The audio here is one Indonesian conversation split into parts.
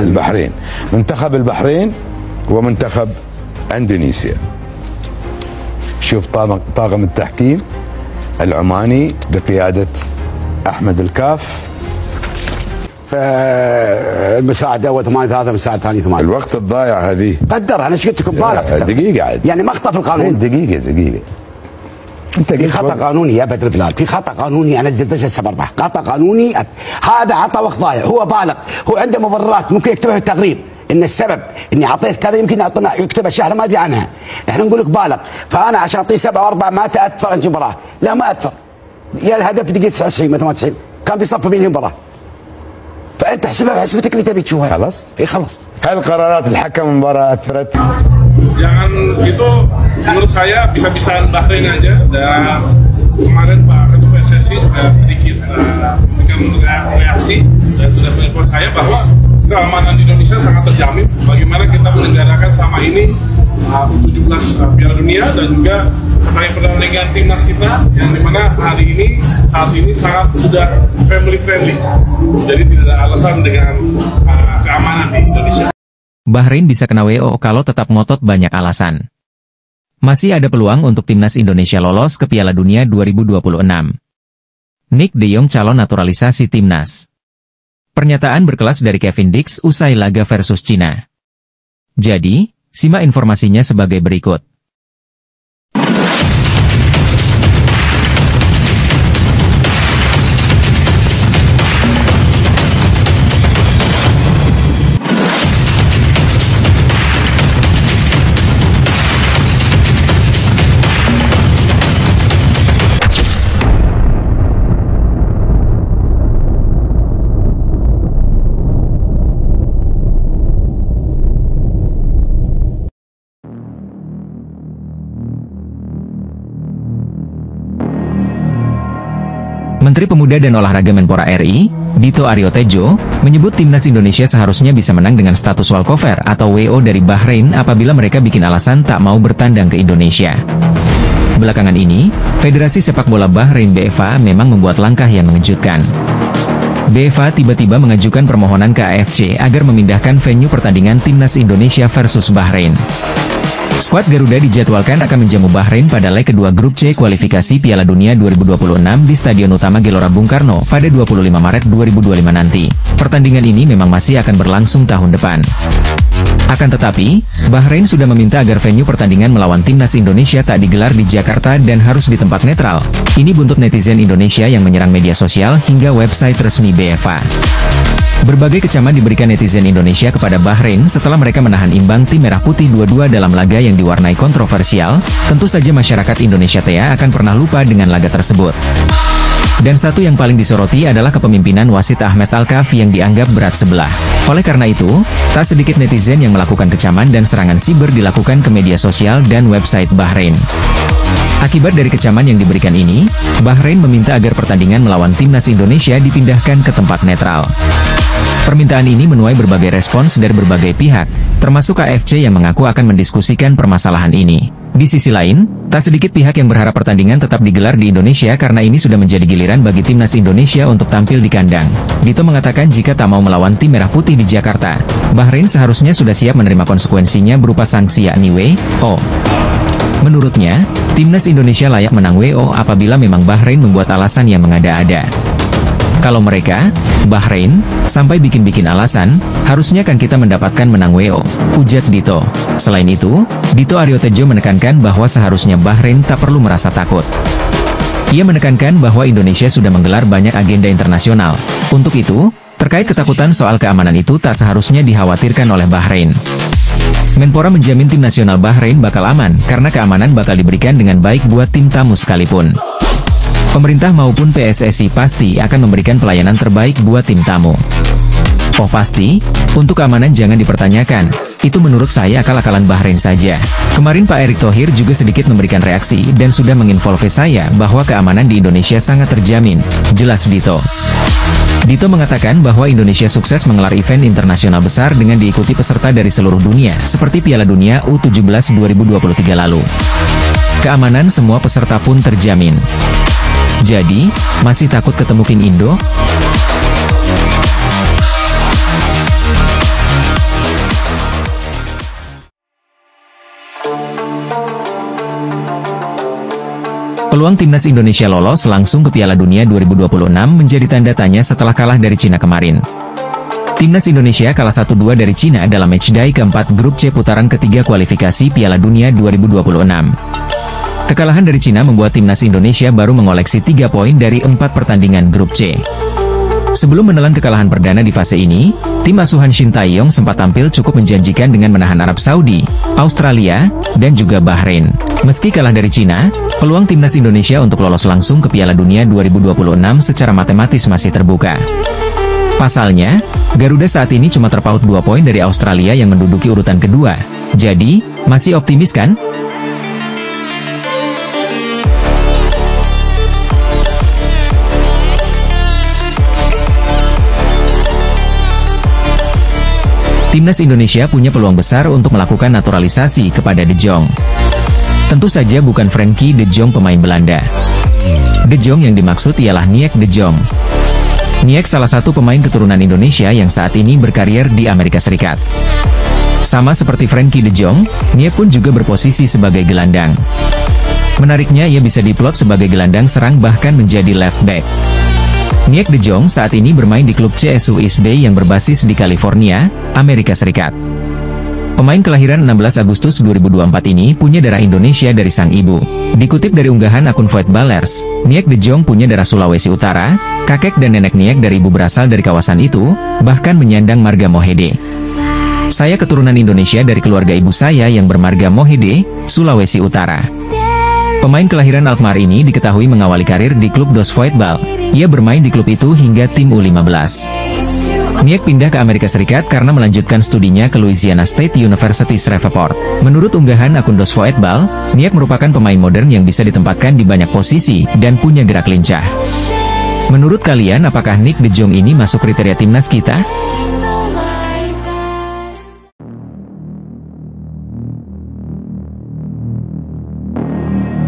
البحرين منتخب البحرين ومنتخب اندونيسيا. شوف طاقم التحكيم العماني بقيادة أحمد الكاف. فالمساعدة أول 8-3 مساعدة ثاني 8. الوقت الضايع هذه قدر أنا شفت لكم بالغ دقيقة عاد. يعني ما أخطأ في القانون. دقيقة انت في خطأ قانوني يا بدر بلال، في خطأ قانوني. انا نزلت دشة 7-4 خطأ قانوني. هذا عطى وقت ضايع، هو بالغ، هو عنده مبررات ممكن يكتبها في التقرير ان السبب اني اعطيت كذا، يمكن يكتبها الشهر ما ادري عنها. احنا نقول لك بالغ، فانا عشان اعطيه 7-4 ما تاثر انت المباراه. لا ما اثر، يا الهدف دقيقه 99 ما 98 كان بيصفر بين المباراه. فانت احسبها بحسبتك اللي تبي تشوفها. خلصت؟ اي خلص. هل قرارات الحكم المباراه اثرت؟ Jangan gitu, menurut saya bisa-bisaan Bahrain aja. Dan kemarin Pak Ketua PSSI juga sedikit memberikan reaksi dan sudah menginfo saya bahwa keamanan Indonesia sangat terjamin. Bagaimana kita menyelenggarakan selama ini U17 Piala Dunia dan juga pertandingan timnas kita yang dimana hari ini saat ini sangat sudah family friendly. Jadi tidak ada alasan dengan keamanan di Indonesia. Bahrain bisa kena WO kalau tetap ngotot banyak alasan. Masih ada peluang untuk timnas Indonesia lolos ke Piala Dunia 2026. Nick De Jong calon naturalisasi timnas. Pernyataan berkelas dari Kevin Dix usai laga versus Cina. Jadi, simak informasinya sebagai berikut. Menteri Pemuda dan Olahraga Menpora RI, Dito Aryo Tejo, menyebut timnas Indonesia seharusnya bisa menang dengan status walkover atau WO dari Bahrain apabila mereka bikin alasan tak mau bertandang ke Indonesia. Belakangan ini, Federasi Sepak Bola Bahrain BFA memang membuat langkah yang mengejutkan. BFA tiba-tiba mengajukan permohonan ke AFC agar memindahkan venue pertandingan timnas Indonesia versus Bahrain. Skuad Garuda dijadwalkan akan menjamu Bahrain pada leg kedua grup C kualifikasi Piala Dunia 2026 di Stadion Utama Gelora Bung Karno pada 25 Maret 2025 nanti. Pertandingan ini memang masih akan berlangsung tahun depan. Akan tetapi, Bahrain sudah meminta agar venue pertandingan melawan timnas Indonesia tak digelar di Jakarta dan harus di tempat netral. Ini buntut netizen Indonesia yang menyerang media sosial hingga website resmi BFA. Berbagai kecaman diberikan netizen Indonesia kepada Bahrain setelah mereka menahan imbang tim Merah Putih 2-2 dalam laga yang diwarnai kontroversial. Tentu saja masyarakat Indonesia akan pernah lupa dengan laga tersebut. Dan satu yang paling disoroti adalah kepemimpinan wasit Ahmed Al-Kaf yang dianggap berat sebelah. Oleh karena itu, tak sedikit netizen yang melakukan kecaman dan serangan siber dilakukan ke media sosial dan website Bahrain. Akibat dari kecaman yang diberikan ini, Bahrain meminta agar pertandingan melawan timnas Indonesia dipindahkan ke tempat netral. Permintaan ini menuai berbagai respons dari berbagai pihak, termasuk AFC yang mengaku akan mendiskusikan permasalahan ini. Di sisi lain, tak sedikit pihak yang berharap pertandingan tetap digelar di Indonesia karena ini sudah menjadi giliran bagi timnas Indonesia untuk tampil di kandang. Dito mengatakan jika tak mau melawan tim Merah Putih di Jakarta, Bahrain seharusnya sudah siap menerima konsekuensinya berupa sanksi yakni WO. Menurutnya, timnas Indonesia layak menang WO apabila memang Bahrain membuat alasan yang mengada-ada. Kalau mereka, Bahrain, sampai bikin-bikin alasan, harusnya kan kita mendapatkan menang WO, ujar Dito. Selain itu, Dito Aryo Tejo menekankan bahwa seharusnya Bahrain tak perlu merasa takut. Ia menekankan bahwa Indonesia sudah menggelar banyak agenda internasional. Untuk itu, terkait ketakutan soal keamanan itu tak seharusnya dikhawatirkan oleh Bahrain. Menpora menjamin tim nasional Bahrain bakal aman karena keamanan bakal diberikan dengan baik buat tim tamu sekalipun. Pemerintah maupun PSSI pasti akan memberikan pelayanan terbaik buat tim tamu. Oh pasti, untuk keamanan jangan dipertanyakan, itu menurut saya akal-akalan Bahrain saja. Kemarin Pak Erick Thohir juga sedikit memberikan reaksi dan sudah menginvolve saya bahwa keamanan di Indonesia sangat terjamin, jelas Dito. Dito mengatakan bahwa Indonesia sukses menggelar event internasional besar dengan diikuti peserta dari seluruh dunia, seperti Piala Dunia U17 2023 lalu. Keamanan semua peserta pun terjamin. Jadi, masih takut ketemu King Indo? Peluang timnas Indonesia lolos langsung ke Piala Dunia 2026 menjadi tanda tanya setelah kalah dari Cina kemarin. Timnas Indonesia kalah 1-2 dari Cina dalam matchday keempat grup C putaran ketiga kualifikasi Piala Dunia 2026. Kekalahan dari Cina membuat timnas Indonesia baru mengoleksi 3 poin dari 4 pertandingan grup C. Sebelum menelan kekalahan perdana di fase ini, tim asuhan Shin Tae-yong sempat tampil cukup menjanjikan dengan menahan Arab Saudi, Australia, dan juga Bahrain. Meski kalah dari Cina, peluang timnas Indonesia untuk lolos langsung ke Piala Dunia 2026 secara matematis masih terbuka. Pasalnya, Garuda saat ini cuma terpaut 2 poin dari Australia yang menduduki urutan kedua. Jadi, masih optimis kan? Timnas Indonesia punya peluang besar untuk melakukan naturalisasi kepada De Jong. Tentu saja bukan Frenkie De Jong pemain Belanda. De Jong yang dimaksud ialah Niek De Jong. Niek salah satu pemain keturunan Indonesia yang saat ini berkarir di Amerika Serikat. Sama seperti Frenkie De Jong, Niek pun juga berposisi sebagai gelandang. Menariknya ia bisa diplot sebagai gelandang serang bahkan menjadi left back. Niek De Jong saat ini bermain di klub CSU East Bay yang berbasis di California, Amerika Serikat. Pemain kelahiran 16 Agustus 2024 ini punya darah Indonesia dari sang ibu. Dikutip dari unggahan akun Void Ballers, Niek De Jong punya darah Sulawesi Utara, kakek dan nenek Niek dari ibu berasal dari kawasan itu, bahkan menyandang marga Mohede. Saya keturunan Indonesia dari keluarga ibu saya yang bermarga Mohede, Sulawesi Utara. Pemain kelahiran Alkmaar ini diketahui mengawali karir di klub Dos Voetbal. Ia bermain di klub itu hingga tim U15. Niek pindah ke Amerika Serikat karena melanjutkan studinya ke Louisiana State University Shreveport. Menurut unggahan akun Dos Voetbal, Niek merupakan pemain modern yang bisa ditempatkan di banyak posisi dan punya gerak lincah. Menurut kalian, apakah Niek De Jong ini masuk kriteria timnas kita?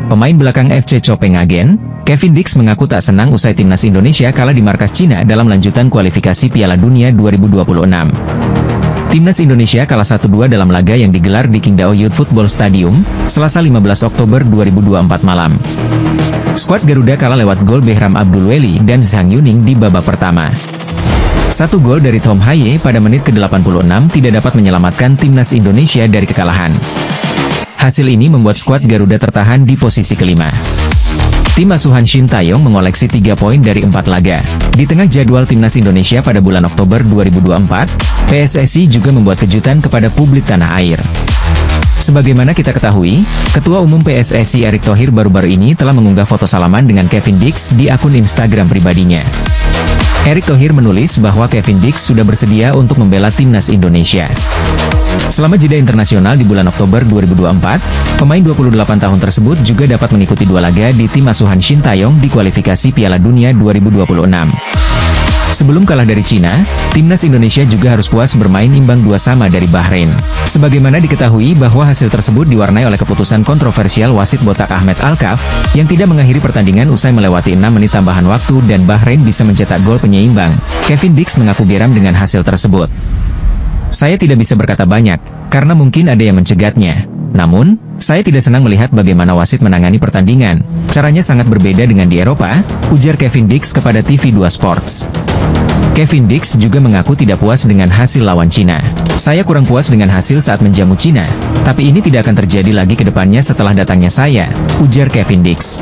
Pemain belakang FC Copenhagen, Kevin Dix mengaku tak senang usai timnas Indonesia kalah di markas Cina dalam lanjutan kualifikasi Piala Dunia 2026. Timnas Indonesia kalah 1-2 dalam laga yang digelar di Qingdao Youth Football Stadium, Selasa 15 Oktober 2024 malam. Skuad Garuda kalah lewat gol Behram Abdulweli dan Zhang Yuning di babak pertama. 1 gol dari Tom Haye pada menit ke-86 tidak dapat menyelamatkan timnas Indonesia dari kekalahan. Hasil ini membuat skuad Garuda tertahan di posisi kelima. Tim asuhan Shin Tae-yong mengoleksi 3 poin dari 4 laga. Di tengah jadwal timnas Indonesia pada bulan Oktober 2024, PSSI juga membuat kejutan kepada publik tanah air. Sebagaimana kita ketahui, Ketua Umum PSSI Erick Thohir baru-baru ini telah mengunggah foto salaman dengan Kevin Dix di akun Instagram pribadinya. Erick Thohir menulis bahwa Kevin Dix sudah bersedia untuk membela timnas Indonesia. Selama jeda internasional di bulan Oktober 2024, pemain 28 tahun tersebut juga dapat mengikuti 2 laga di tim asuhan Shin Tae-yong di kualifikasi Piala Dunia 2026. Sebelum kalah dari Cina, timnas Indonesia juga harus puas bermain imbang 2-2 dari Bahrain. Sebagaimana diketahui bahwa hasil tersebut diwarnai oleh keputusan kontroversial wasit botak Ahmed Alkaf, yang tidak mengakhiri pertandingan usai melewati 6 menit tambahan waktu dan Bahrain bisa mencetak gol penyeimbang. Kevin Dix mengaku geram dengan hasil tersebut. Saya tidak bisa berkata banyak, karena mungkin ada yang mencegatnya. Namun, saya tidak senang melihat bagaimana wasit menangani pertandingan. Caranya sangat berbeda dengan di Eropa, ujar Kevin Dix kepada TV2 Sports. Kevin Dix juga mengaku tidak puas dengan hasil lawan Cina. Saya kurang puas dengan hasil saat menjamu Cina, tapi ini tidak akan terjadi lagi ke depannya setelah datangnya saya, ujar Kevin Dix.